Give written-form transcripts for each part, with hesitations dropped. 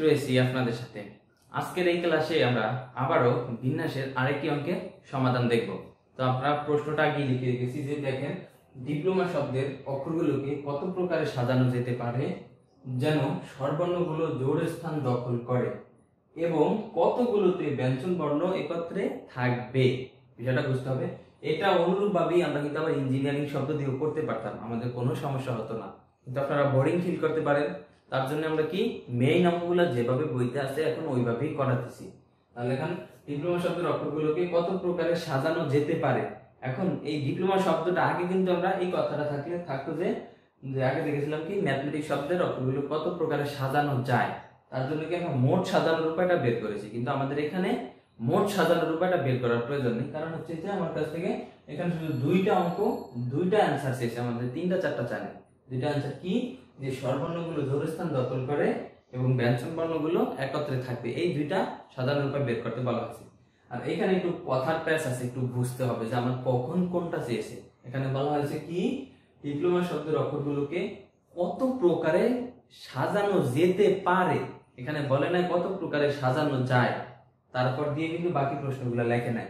রয়েছি আপনাদের সাথে। আজকের এই ক্লাসে আমরা আবারও বিন্যাসের আরেকটি অঙ্কের সমাধান দেখব। তো আমরা প্রশ্নটা আগে লিখে রেখেছি যে দেখেন ডিপ্লোমা শব্দের অক্ষরগুলোকে কত প্রকারে সাজানো যেতে পারে যেন স্বরবর্ণগুলো জোড় স্থান দখল করে এবং কতগুলোতে ব্যঞ্জন বর্ণ একত্রে থাকবে। বিষয়টা বুঝতে হবে। এটা অনুরূপভাবেই আমরা কিন্তু আবার ইঞ্জিনিয়ারিং শব্দ দিয়েও করতে পারতাম, আমাদের কোনো সমস্যা হতো না, কিন্তু আপনারা বোরিং ফিল করতে পারেন। তার জন্য আমরা কি মেইন অঙ্কগুলো যেভাবে বইতে আছে এখন ওইভাবেই করাতেছি। তাহলে এখন ডিপ্লোমা শব্দের অক্ষরগুলোকে কত প্রকারে সাজানো যেতে পারে। এখন এই ডিপ্লোমা শব্দটা আগে কিন্তু আমরা এই কথাটা থাকতো যে আগে দেখেছিলাম কি ম্যাথমেটিক্স শব্দের অক্ষরগুলো কত প্রকারে সাজানো যায়, তার জন্য কি আমরা মোট সাজানোর উপায়টা বের করেছি। কিন্তু আমাদের এখানে মোট সাজানোর উপায়টা বের করার প্রয়োজন নেই, কারণ হচ্ছে যে আমার কাছ থেকে এখানে শুধু দুইটা অঙ্ক, দুইটা অ্যান্সার শেষ, আমাদের তিনটা চারটা চালে। দুইটা অ্যান্সার কি, যে স্বরবর্ণগুলো জোড় স্থান দখল করে এবং ব্যঞ্জন বর্ণগুলো একত্রে থাকবে, এই দুইটা সাজানোর উপায় বের করতে বলা হয়েছে। আর এখানে একটু কথার প্যাচ আছে, একটু বুঝতে হবে যে আমার কখন কোনটা চেয়েছে। এখানে বলা হয়েছে কি ডিপ্লোমা শব্দের অক্ষরগুলোকে কত প্রকারে সাজানো যেতে পারে, এখানে বলে নাই কত প্রকারে সাজানো যায়, তারপর দিয়ে কিন্তু বাকি প্রশ্নগুলো লেখে নাই।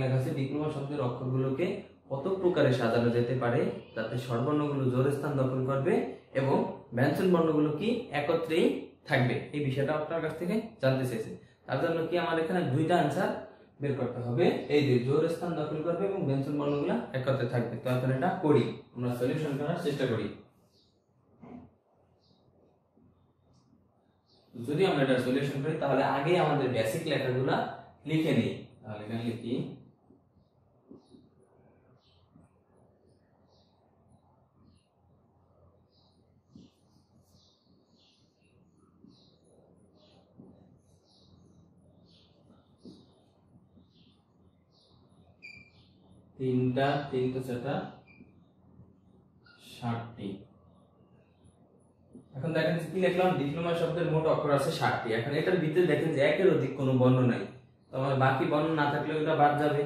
লেখা আছে ডিপ্লোমা শব্দের অক্ষরগুলোকে কত প্রকারে সাজানো যেতে পারে যাতে স্বরবর্ণগুলো জোড় স্থান দখল করবে এবং ব্যঞ্জন বর্ণগুলো কি একত্রেই থাকবে। এই বিষয়টা আপনার কাছ থেকে জানতে চেয়েছে। তার জন্য কি আমার এখানে দুইটা আনসার বের করতে হবে, এই যে জোড় স্থান দখল করবে এবং ব্যঞ্জন বর্ণগুলো একত্রে থাকবে। তো এখন এটা করি, আমরা সলিউশন করার চেষ্টা করি। যদি আমরা এটা সলিউশন করি তাহলে আগে আমাদের বেসিক লেখাগুলা লিখে নিই। তাহলে এখানে লিখি তিনটা 60টি। এখন দেখেন কি লিখলাম, ডিপ্লোমা শব্দের মোট অক্ষর আছে 60টি। এখন এটার ভিতরে দেখেন যে একের অধিক কোনো বর্ণ নাই, তো আমার বাকি বর্ণ না থাকলে ওটা বাদ যাবে।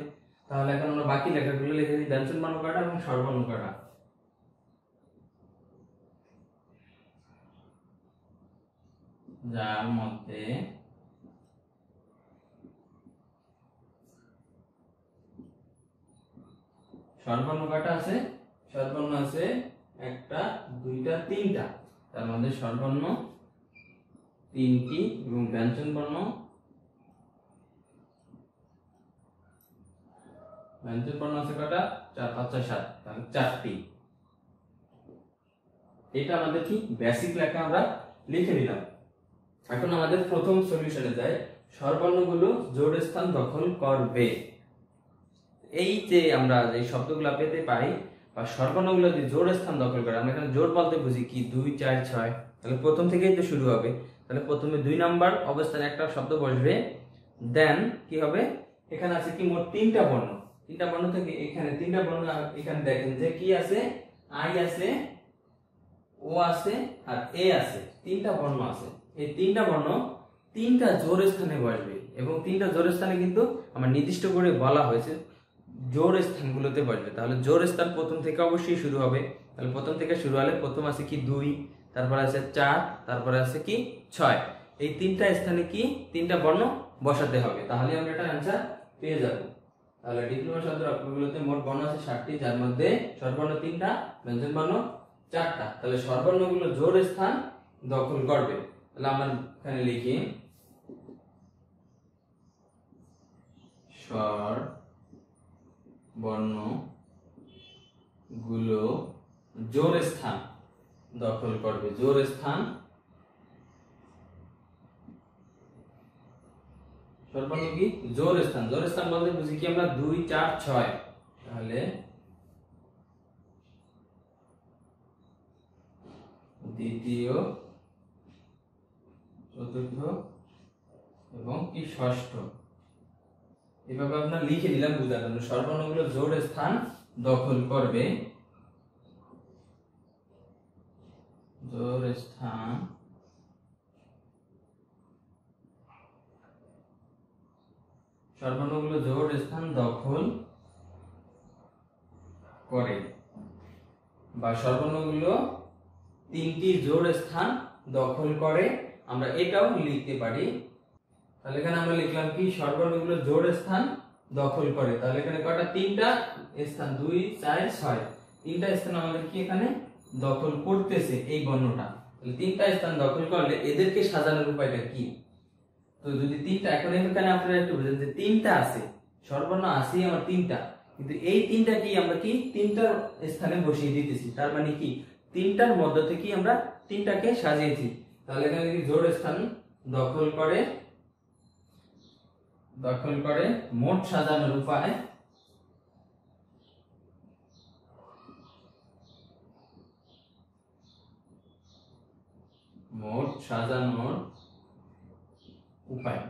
তাহলে এখন আমরা বাকি লেখাগুলো লিখে দিই, ব্যঞ্জন বর্ণ কয়টা এবং স্বরবর্ণ কয়টা। যার মধ্যে স্বরবর্ণ কয়টা আছে, স্বরবর্ণ আছে একটা, দুইটা, তিনটা। তার মধ্যে স্বরবর্ণ 3টি এবং ব্যঞ্জন বর্ণ আছে কয়টা, 4, 5, 6, 7, তাহলে 4টি। এটা আমাদের কি বেসিক লেখা আমরা লিখে নিলাম। এখন আমাদের প্রথম সলিউশনে যাই, স্বরবর্ণগুলো জোড় স্থান দখল করবে। এই যে আমরা যে শব্দগুলো পেতে পারি বা স্বরবর্ণগুলো যে জোড় স্থান দখল করে, আমরা এখানে জোড় বলতে বুঝি কি 2, 4, 6, তাহলে প্রথম থেকেই তো শুরু হবে। তাহলে প্রথমে 2 নাম্বার অবস্থানে একটা শব্দ বসবে, দেন কি হবে, এখানে আছে কি মোট 3টা বর্ণ। 3টা বর্ণ থেকে এখানে 3টা বর্ণ, এখানে দেখেন যে কি আছে, আই আছে, ও আছে আর এ আছে, 3টা বর্ণ আছে। এই 3টা বর্ণ 3টা জোড় স্থানে বসবে এবং 3টা জোড় স্থানে কিন্তু আমার নির্দিষ্ট করে বলা হয়েছে জোড় স্থানগুলোতে বসবে। তাহলে জোড় স্থান প্রথম থেকে অবশ্যই শুরু হবে। তাহলে প্রথম থেকে শুরু হলে প্রথম আছে কি 2, তারপরে আছে 4, তারপরে আছে কি 6। এই 3টা স্থানে কি 3টা বর্ণ বসাতে হবে, তাহলে আমরা এটা आंसर পেয়ে যাব। তাহলে ডিপ্লোমা শব্দের অক্ষরগুলোতে মোট বর্ণ আছে 60টি, যার মধ্যে স্বরবর্ণ 3টা, ব্যঞ্জন বর্ণ 4টা। তাহলে স্বরবর্ণগুলো জোড় স্থান দখল করবে। তাহলে আমরা এখানে লিখি স্বরবর্ণগুলো জোড় স্থান দখল করবে, জোড় স্থান। স্বরবর্ণ কি জোড় স্থান, জোড় স্থান বলতে বুঝি কি আমরা 2, 4, 6। তাহলে দ্বিতীয়, চতুর্থ এবং কি ষষ্ঠ, এভাবে আমরা লিখে দিলাম বোঝার জন্য। স্বরবর্ণগুলো জোড় স্থান দখল করবে, জোড় স্থান স্বরবর্ণগুলো জোড় স্থান দখল করে বা স্বরবর্ণগুলো 3টি জোড় স্থান দখল করে আমরা এটাও লিখতে পারি। তাহলে এখানে আমরা লিখলাম কি সর্বর্ণগুলো জোড় স্থান দখল করে। তাহলে এখানে কয়টা? তিনটা স্থান, 2 4 6, তিনটা স্থান আমাদের কি এখানে দখল করতেছে এই বর্ণটা। তাহলে তিনটা স্থান দখল করলে এদেরকে সাজানোর উপায়টা কি? তো যদি তিনটা, এখন এখানে আপনারা একটু বুঝেন যে তিনটা আছে, সর্বর্ণ আছে আমার তিনটা, কিন্তু এই তিনটা কি আমরা কি তিনটার স্থানে বসিয়ে দিতেছি। তার মানে কি তিনটার মধ্য থেকে আমরা তিনটাকে সাজিয়েছি। তাহলে এখানে কি জোড় স্থান দখল করে মোট সাজানোর উপায়,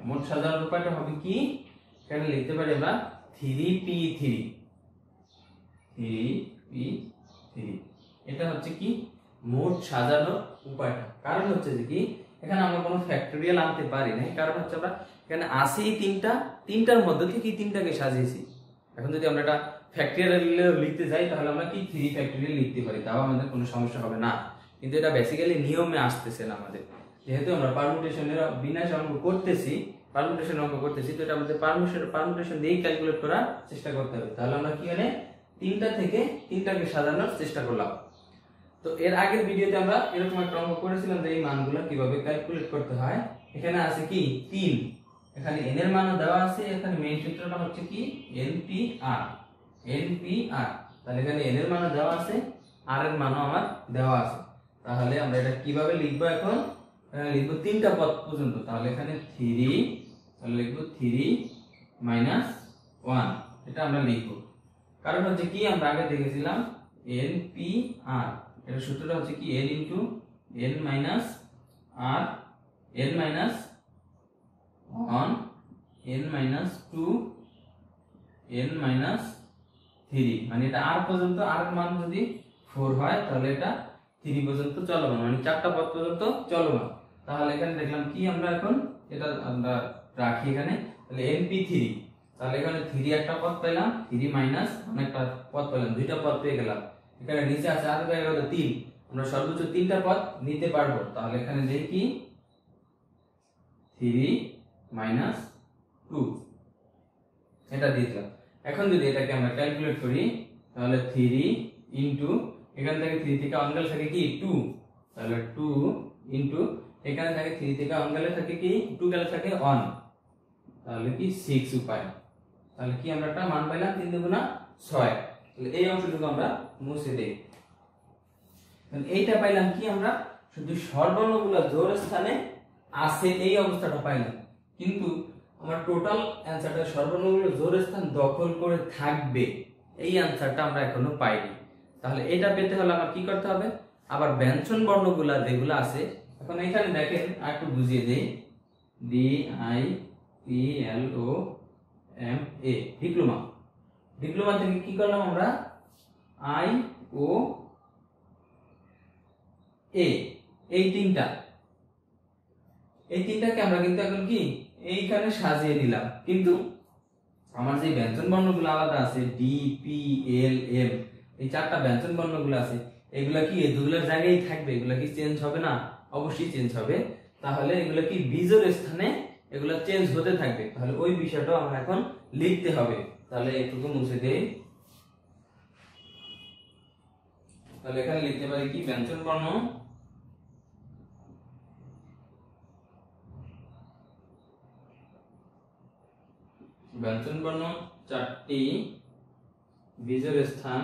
মোট সাজানোর উপায়টা হবে কি? এখানে লিখতে পারি আমরা 3p3, এটা হচ্ছে কি মোট সাজানোর উপায়টা। কারণ হচ্ছে যে কি এখানে আমরা কোনো ফ্যাক্টরিয়াল আনতে পারি না, কারণ হচ্ছে আমরা এখানে আসেই তিনটার মধ্যে থেকে তিনটাকে সাজিয়েছি। এখন যদি আমরা এটা ফ্যাক্টরিয়াল লিখতে যাই তাহলে আমরা কি 3 ফ্যাক্টরিয়াল লিখতে পারি, তাও আমাদের কোনো সমস্যা হবে না। কিন্তু এটা বেসিক্যালি নিয়মে আসতেছে না আমাদের, যেহেতু আমরা পারমুটেশনের বিন্যাস অঙ্ক করতেছি, তো এটা আমাদের পারমুটেশন দিয়েই ক্যালকুলেট করার চেষ্টা করতে হবে। তাহলে আমরা কি মানে তিনটা থেকে তিনটাকে সাজানোর চেষ্টা করলাম। তো এর আগের ভিডিওতে আমরা এরকম একটা অঙ্ক করেছিলাম যে এই মানগুলো কিভাবে ক্যালকুলেট করতে হয়। এখানে আছে কি 3, এখানে n এর মানও দেওয়া আছে, এখানে মেইন সূত্রটা হচ্ছে কি npr। তাহলে এখানে n এর মানও দেওয়া আছে, r এর মানও আমার দেওয়া আছে। তাহলে আমরা এটা কিভাবে লিখবো? এখন লিখবো তিনটা পদ পর্যন্ত। তাহলে এখানে 3, তাহলে লিখবো 3 - 1, এটা আমরা লিখবো। কারণ হচ্ছে কি আমরা আগে দেখেছিলাম npr, এটা সূত্রটা হচ্ছে কি n * n - r, n - 1, n - 2, n - 3, মানে এটা r পর্যন্ত, r এর মান যদি 4 হয় তাহলে এটা 3 পর্যন্ত চলমান, মানে চারটা পদ পর্যন্ত চলমান। তাহলে এখানে দেখলাম কি আমরা এখন এটা আমরা রাখি এখানে, তাহলে np3, তাহলে এখানে 3 একটা পদ পেলাম, 3 মাইনাস অনেকটা পদ পেলাম, দুইটা পদ পেয়ে গেলাম। এখানে নিচে আছে আর জায়গায় 3, আমরা সর্বোচ্চ তিনটা পদ নিতে পারবো। তাহলে এখানে দেখি 3 - 2, এটা দিলাম। এখন যদি এটাকে আমরা ক্যালকুলেট করি তাহলে 3 ইনটু এখান থেকে 3 থেকে অন গেলে থাকে কি 2, তাহলে 2 ইনটু এখানে থাকে 3 থেকে অন গেলে থাকে কি 2 গেলে থাকে 1, তাহলে কি 6 উপায়। তাহলে কি আমরা একটা মান পাইলাম 3 দুগুণা 6। তাহলে এই অংশটুকু আমরা মুছে দেই। তাহলে এইটা পাইলাম কি আমরা শুধু সর্বর্ণগুলো জোড় স্থানে আছে এই অবস্থাটা পাইলাম, কিন্তু আমার টোটাল অ্যানসারটা সর্বর্ণগুলো জোড় স্থান দখল করে থাকবে এই অ্যানসারটা আমরা এখনো পাইনি। তাহলে এটা পেতে হলে আমার কি করতে হবে? আবার ব্যঞ্জন বর্ণগুলা যেগুলো আছে, এখন এখানে দেখেন আর একটু বুঝিয়ে দেই, DIPLOMA, ডিপ্লোমা থেকে কি করলাম আমরা IOA, এই তিনটাকে আমরা কিন্তু এখন কি এইখানে সাজিয়ে নিলাম, কিন্তু আমার যে ব্যঞ্জন বর্ণগুলো আলাদা আছে DPLM, এই চারটা ব্যঞ্জন বর্ণগুলো আছে, এগুলা কি এই দুগুলোর জায়গায় থাকবে? এগুলা কি চেঞ্জ হবে না? অবশ্যই চেঞ্জ হবে। তাহলে এগুলা কি বিজোড় স্থানে এগুলা চেঞ্জ হতে থাকবে, তাহলে ওই বিষয়টা আমরা এখন লিখতে হবে। তাহলে একটু মুছে দেই। তাহলে এখানে লিখতে পারি কি ব্যঞ্জন বর্ণ, চারটি বিজোড় স্থান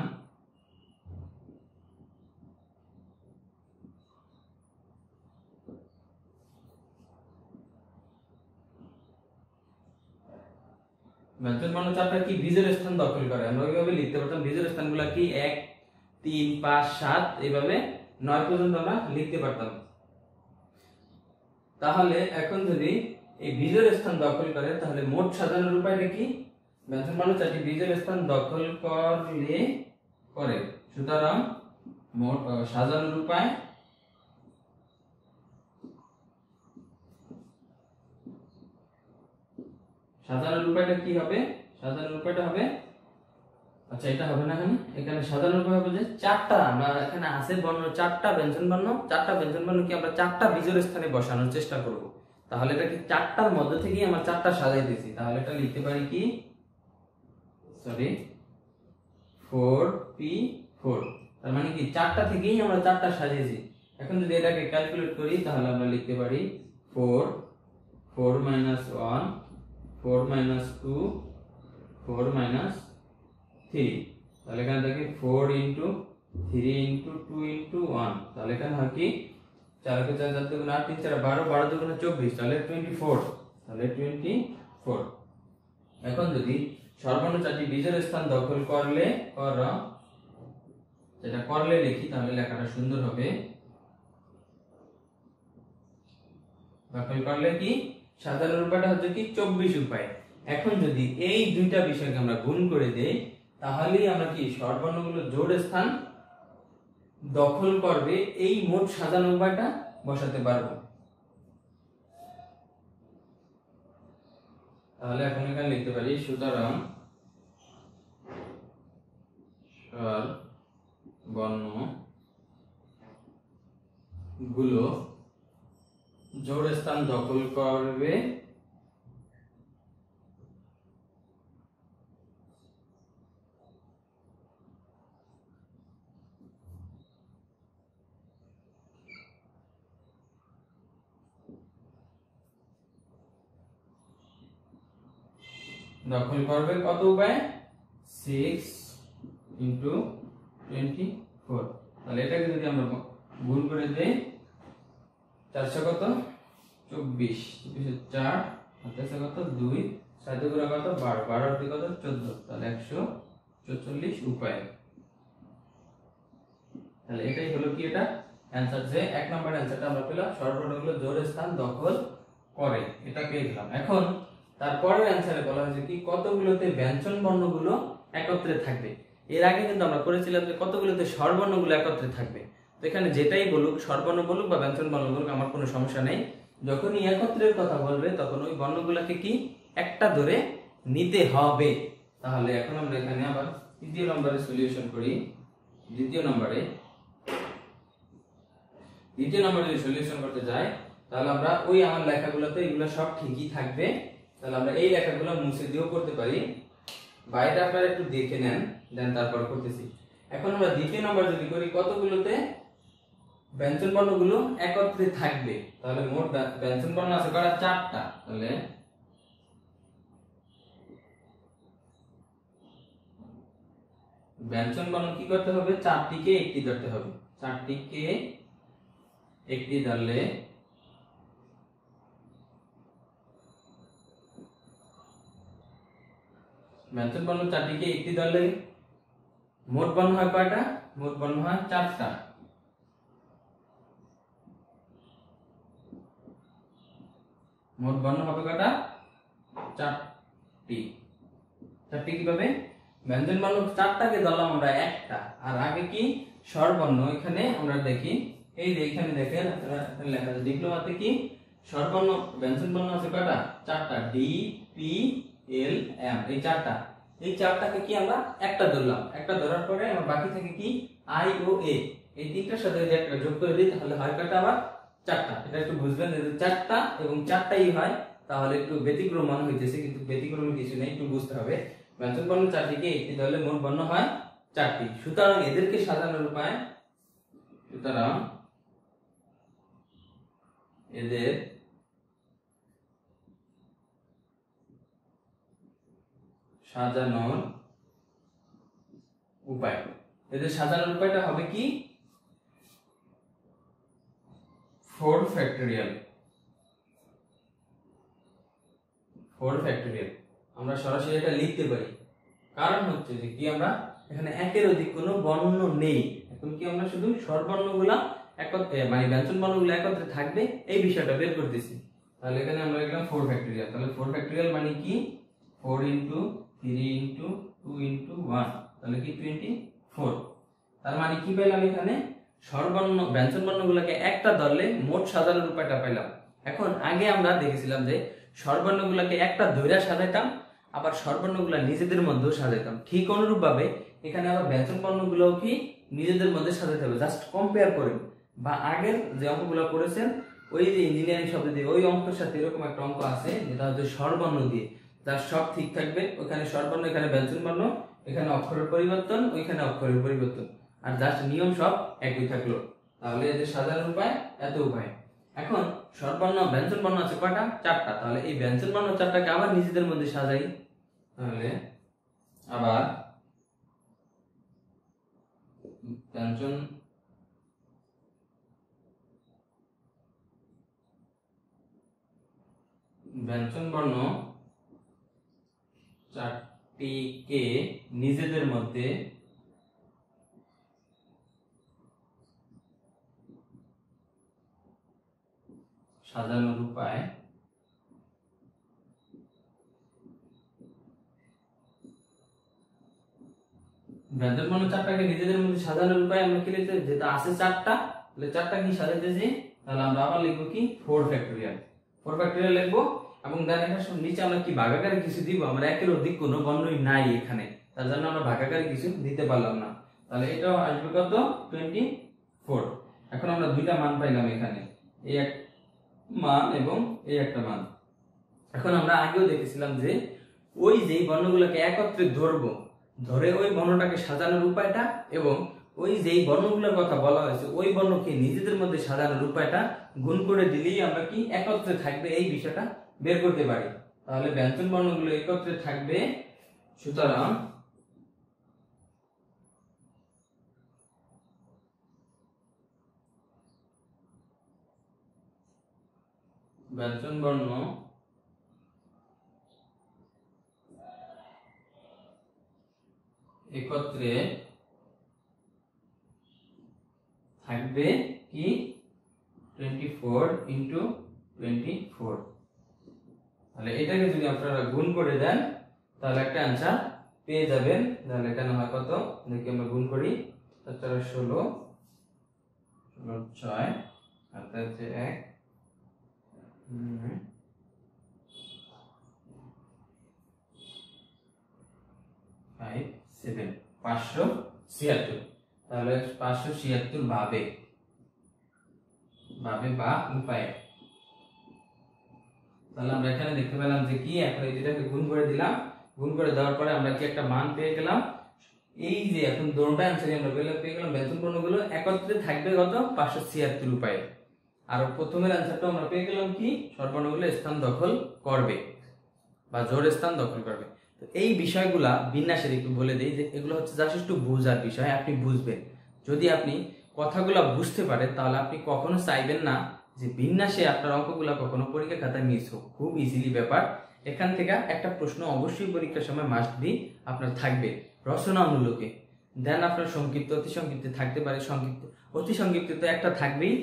ব্যঞ্জন বর্ণ চারটা কি বিজোড় স্থান দখল করে। আমরা ওইভাবে লিখতে পারতাম, বিজোড় স্থানগুলো কি 1 3 5 7 এইভাবে 9 পর্যন্ত আমরা লিখতে পারতাম। তাহলে এখন যদি এই বিজোড় স্থান দখল করে তাহলে মোট সাজানোর উপায়টা কি? ব্যঞ্জন বর্ণ চারটি বিজোড় স্থান দখল করে, সুতরাং মোট সাজানোর উপায় সাজানোর উপায়টা কি হবে? সাজানোর উপায়টা হবে আচ্ছা এটা হবে না, এখানে সাধারণ ভাবে যে চারটা আমরা এখানে আছে বর্ণ, চারটা ব্যঞ্জন বর্ণ কি আমরা চারটা বিজোড় স্থানে বসানোর চেষ্টা করব। তাহলে এটা কি চারটার মধ্যে থেকেই আমরা চারটা সাজাই দিয়েছি, তাহলে এটা লিখতে পারি কি সরি 4p4, তার মানে কি চারটা থেকেই আমরা চারটা সাজিয়েছি। এখন যদি এটাকে ক্যালকুলেট করি তাহলে আমরা লিখতে পারি 4 4 - 1 4 - 2 4 - 3, তাহলে এখানে দেখি 4 × 3 × 2 × 1, তাহলে এখানে হয় কি 4 × 4 = 8 3 4 12 12 × 24, তাহলে 24, তাহলে 24। এখন যদি সর্বর্ণ চারটি বিজোড় স্থান দখল করলে যেটা করলে লিখি তাহলে লেখাটা সুন্দর হবে। দখল করলে কি সাধারণ উপায়টা হচ্ছে কি 24 উপায়। এখন যদি এই দুইটা বিষয়কে আমরা গুণ করে দেই তাহলেই আমরা কি সর্বর্ণগুলো জোড় স্থান দখল করবে এই মোট সাজানো উপায়টা বসাতে পারবো। তাহলে এখন এখানে লিখতে পারি সুতরাং সর্বর্ণগুলো জোড় স্থান দখল করবে কত উপায় 6 × 24, তাহলে এটাকে যদি আমরা গুণ করে দেই 400 কত 24 4 হাতে কত 2 7 গুণ কত 12 12 × 2 কত 14, তাহলে 144 উপায়। তাহলে এটাই হলো কি এটা অ্যানসার, যে এক নম্বর অ্যানসারটা আমরা পেলাম সর্বর্ণগুলো জোড় স্থান দখল করে, এটা পেয়ে গেলাম। এখন তারপরের অ্যানসারে বলা হয়েছে কি কতগুলোতে ব্যঞ্জন বর্ণগুলো একত্রে থাকবে। এর আগে কিন্তু আমরা করেছিলাম যে কতগুলোতে স্বরবর্ণগুলো একত্রে থাকবে। তো এখানে যেটাই বলুক, স্বরবর্ণ বলুক বা ব্যঞ্জন বর্ণ বলুক, আমার কোনো সমস্যা নেই। যখনই একত্রের কথা বলবে তখন ওই বর্ণগুলোকে কি একটা ধরে নিতে হবে। তাহলে এখন আমরা এখানে আবার দ্বিতীয় নম্বরে সলিউশন করি। দ্বিতীয় নম্বরে যদি সলিউশন করতে যাই তাহলে আমরা ওই আমার লেখাগুলোতে এগুলো সব ঠিকই থাকবে, তাহলে আমরা এই লেখাগুলো মুছে দিয়েও করতে পারি। বাইরে আপনারা একটু দেখে নেন, দেন তারপর করতেছি। এখন আমরা দ্বিতীয় নম্বর যদি করি কতগুলোতে ব্যঞ্জন বর্ণগুলো একত্রে থাকবে, তাহলে মোট ব্যঞ্জন বর্ণ আছে কয়টা 4টা, তাহলে ব্যঞ্জন বর্ণ কি করতে হবে 4টিকে একটি ধরতে হবে। 4টিকে একটি ধরলে ব্যঞ্জন বর্ণ 4টিকে একটি ধরলে মোট বর্ণ হয় কয়টা, মোট বর্ণ হয় 4টা। মোট বর্ণ হবে কয়টা 4টি। 4টি কিভাবে ব্যঞ্জন বর্ণ 4টাকে ধরলাম আমরা একটা, আর আগে কি স্বরবর্ণ এখানে আমরা দেখি এই যে এখানে দেখেন লেখা আছে ডিপ্লোমাতে কি স্বরবর্ণ ব্যঞ্জন বর্ণ আছে কয়টা 4টা, ডি পি এল এম, এই চারটাকে কি আমরা একটা ধরলাম। একটা ধরার পরে আমার বাকি থাকে কি আই ও এ, এই তিনটার সাথে যদি একটা যোগ করে দিই তাহলে হয় কয়টা আবার 4টা। এটা একটু বুঝবেন যে 4টা এবং 4টাই হয়, তাহলে একটু ব্যতিক্রম মনে হইতেছে, কিন্তু ব্যতিক্রম কিছু নেই, একটু বুঝতে হবে। ব্যঞ্জন বর্ণ 4টিকে একটি ধরলে মোট বর্ণ হয় 4টি। সুতরাং এদেরকে সাজানোর উপায়, সুতরাং এদের সাজানোর উপায়টা হবে কি 4 ফ্যাক্টোরিয়াল। আমরা সরাসরি এটা লিখতে পারি, কারণ হচ্ছে যে কি আমরা এখানে একের অধিক কোনো বর্ণ নেই। এখন কি আমরা শুধু স্বরবর্ণগুলা একত্রে মানে ব্যঞ্জন বর্ণগুলো একত্রে থাকবে এই বিষয়টা বের করতেছি। তাহলে এখানে আমরা লিখলাম 4 ফ্যাক্টোরিয়াল। তাহলে 4 ফ্যাক্টোরিয়াল মানে কি 4 × 3 × 2 × 1, তাহলে কি 24। তার মানে কি পেলাম এখানে স্বরবর্ণ ব্যঞ্জন বর্ণগুলোকে একটা ধরলে মোট সাজানোর উপায়টা পেলাম। এখন আগে আমরা দেখেছিলাম যে স্বরবর্ণগুলোকে একটা ধইরা সাজাইতাম আবার স্বরবর্ণগুলো নিজেদের মধ্যেও সাজাইতাম। ঠিক অনুরূপভাবে এখানে আবার ব্যঞ্জন বর্ণগুলোও কি নিজেদের মধ্যে সাজাতে হবে। জাস্ট কম্পেয়ার করেন, বা আগের যে অঙ্কগুলো করেছেন ওই যে ইঞ্জিনিয়ারিং শব্দ দিয়ে ওই অঙ্কের সাথে এরকম একটা অঙ্ক আছে যেটা হচ্ছে স্বরবর্ণ দিয়ে, যার সব ঠিক থাকবে। ওখানে স্বরবর্ণ, এখানে ব্যঞ্জন বর্ণ, এখানে অক্ষরের পরিবর্তন, ওইখানে অক্ষরের পরিবর্তন, আর জাস্ট নিয়ম সব একই থাকলো। তাহলে এদের সাজানোর উপায় এত উপায়। এখন স্বরবর্ণ ব্যঞ্জন বর্ণ আছে কয়টা? 4টা। তাহলে এই ব্যঞ্জন বর্ণ 4টাকে আবার নিজেদের মধ্যে সাজাই। তাহলে আবার ব্যঞ্জন বর্ণ 4টিকে নিজেদের মধ্যে সাজানোর উপায়। ব্যঞ্জন বর্ণ 4টাকে নিজেদের মধ্যে সাজানোর উপায় আমরা কি লিখতে, যেটা আছে 4টা, তাহলে 4টা কি সাজাইতেছি, তাহলে আমরা আবার লিখবো কি 4 ফ্যাক্টোরিয়াল। 4 ফ্যাক্টোরিয়াল লিখবো, এবং দেন এটার নিচে আমরা কি ভাগাকারে কিছু দিব, আমরা একের অধিক কোনো বর্ণই নাই এখানে, তার জন্য আমরা ভাগাকারে কিছু দিতে পারলাম না। তাহলে এটাও আসবে কত? 24। এখন আমরা দুইটা মান পাইলাম এখানে, এই এক মান এবং এই একটা মান। এখন আমরা আগেও দেখেছিলাম যে ওই যেই বর্ণগুলোকে একত্রে ধরবো, ধরে ওই বর্ণটাকে সাজানোর উপায়টা, এবং ওই যেই বর্ণগুলোর কথা বলা হয়েছে ওই বর্ণকে নিজেদের মধ্যে সাজানোর উপায়টা গুণ করে দিলেই আমরা কি একত্রে থাকবে এই বিষয়টা বের করতে পারি। তাহলে ব্যঞ্জন বর্ণগুলো একত্রে থাকবে, সুতরাং ব্যঞ্জন বর্ণ একত্রে থাকবে কি 24 into 24। তাহলে এটাকে যদি আপনারা গুণ করে দেন তাহলে একটা आंसर পেয়ে যাবেন। তাহলে এখানে হয় কত, দেখি আমরা গুণ করি, 16 16 6 আর তার যে 1 5 7 576। তাহলে 576 ভাবে বা উপায়ে। তাহলে আমরা এখানে দেখতে পেলাম যে কি, এখন এই দুটাকে গুণ করে দিলাম, গুণ করে দেওয়ার পরে আমরা কি একটা মান পেয়ে গেলাম। এই যে এখন দুটোটা आंसर আমরা পেয়ে গেলাম, ব্যঞ্জন বর্ণগুলো একত্রে থাকবে কত 576 উপায়ে। আর প্রথমের आंसरটা আমরা পেয়ে গেলাম কি, স্বরবর্ণগুলো স্থান দখল করবে বা জোর স্থান দখল করবে। তো এই বিষয়গুলা বিন্যাসের একটু বলে দেই যে এগুলো হচ্ছে জাস্ট একটু বোঝার বিষয়, আপনি বুঝবেন। যদি আপনি কথাগুলো বুঝতে পারেন তাহলে আপনি কখনো চাইবেন না যে বিন্যাসে আপনার অঙ্কগুলো কখনো পরীক্ষা খাতায় মিস হোক। খুব ইজিলি ব্যাপার। এখান থেকে একটা প্রশ্ন অবশ্যই পরীক্ষার সময় মাস্ট বি আপনার থাকবে রচনামূলকে, দেন আপনার সংক্ষিপ্ত, অতি সংক্ষিপ্ত থাকতে পারে, সংক্ষিপ্ত অতি সংক্ষিপ্ত তো একটা থাকবেই,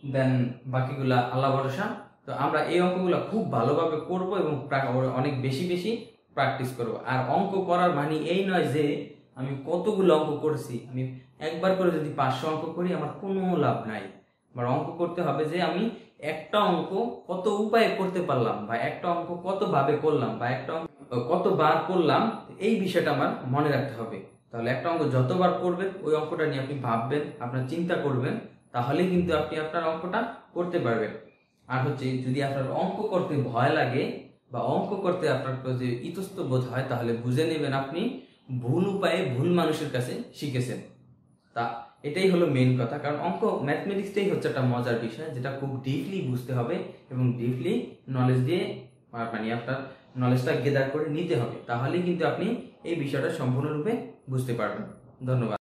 দেন বাকিগুলা আল্লাহ ভরসা। তো আমরা এই অঙ্কগুলো খুব ভালোভাবে করব এবং অনেক বেশি বেশি প্র্যাকটিস করব। আর অঙ্ক করার মানে এই নয় যে আমি কতগুলো অঙ্ক করছি, আমি একবার করে যদি 500 অঙ্ক করি আমার কোনো লাভ নাই। আমার অঙ্ক করতে হবে যে আমি একটা অঙ্ক কত উপায়ে করতে পারলাম, বা একটা অঙ্ক কত ভাবে করলাম, বা একটা অঙ্ক কতবার করলাম, এই বিষয়টা আমার মনে রাখতে হবে। তাহলে একটা অঙ্ক যতবার করবেন ওই অঙ্কটা নিয়ে আপনি ভাববেন, আপনার চিন্তা করবেন, তাহলে কিন্তু আপনি আপনার অঙ্কটা করতে পারবেন। আর হচ্ছে যদি আপনার অঙ্ক করতে ভয় লাগে বা অঙ্ক করতে আপনার যে ইতস্ত বোধ হয়, তাহলে বুঝে নেবেন আপনি ভুল উপায়ে ভুল মানুষের কাছে শিখেছেন। তা এটাই হলো মেইন কথা। কারণ অঙ্ক ম্যাথমেটিক্সটাই হচ্ছে একটা মজার বিষয়, যেটা খুব ডিপলি বুঝতে হবে এবং ডিপলি নলেজ দিয়ে মানে আপনার নলেজটা গেদার করে নিতে হবে, তাহলেই কিন্তু আপনি এই বিষয়টা সম্পূর্ণরূপে বুঝতে পারবেন। ধন্যবাদ।